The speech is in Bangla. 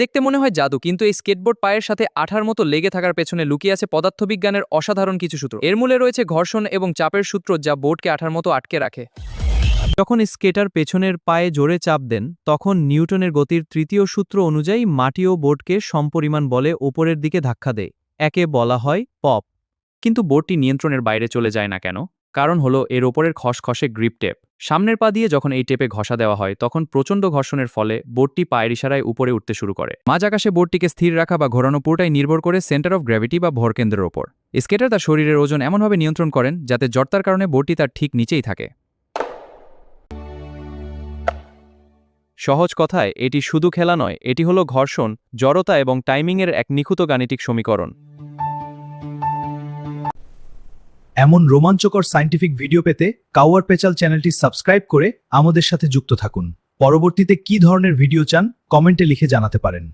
দেখতে মনে হয় জাদু, কিন্তু এই স্কেটবোর্ড পায়ের সাথে আঠার মতো লেগে থাকার পেছনে লুকিয়ে আছে পদার্থবিজ্ঞানের অসাধারণ কিছু সূত্র। এর মূলে রয়েছে ঘর্ষণ এবং চাপের সূত্র, যা বোর্ডকে আঠার মতো আটকে রাখে। যখন স্কেটার পেছনের পায়ে জোরে চাপ দেন, তখন নিউটনের গতির তৃতীয় সূত্র অনুযায়ী মাটিও বোর্ডকে সমপরিমাণ বলে ওপরের দিকে ধাক্কা দেয়। একে বলা হয় পপ। কিন্তু বোর্ডটি নিয়ন্ত্রণের বাইরে চলে যায় না কেন? কারণ হলো এর ওপরের খসখসে গ্রিপ টেপ। সামনের পা দিয়ে যখন এই টেপে ঘষা দেওয়া হয়, তখন প্রচণ্ড ঘর্ষণের ফলে বোর্ডটি পায়ের ইশারায় উপরে উঠতে শুরু করে। মাঝ আকাশে বোর্ডটিকে স্থির রাখা বা ঘোরানো পুরোটাই নির্ভর করে সেন্টার অফ গ্র্যাভিটি বা ভরকেন্দ্রের ওপর। স্কেটার তার শরীরের ওজন এমনভাবে নিয়ন্ত্রণ করেন যাতে জড়তার কারণে বোর্ডটি তার ঠিক নিচেই থাকে। সহজ কথায়, এটি শুধু খেলা নয়, এটি হলো ঘর্ষণ, জড়তা এবং টাইমিংয়ের এক নিখুঁত গাণিতিক সমীকরণ। এমন রোমাঞ্চকর সায়েন্টিফিক ভিডিও পেতে কাওয়ার পেচাল চ্যানেলটি সাবস্ক্রাইব করে আমাদের সাথে যুক্ত থাকুন। পরবর্তীতে কী ধরনের ভিডিও চান কমেন্টে লিখে জানাতে পারেন।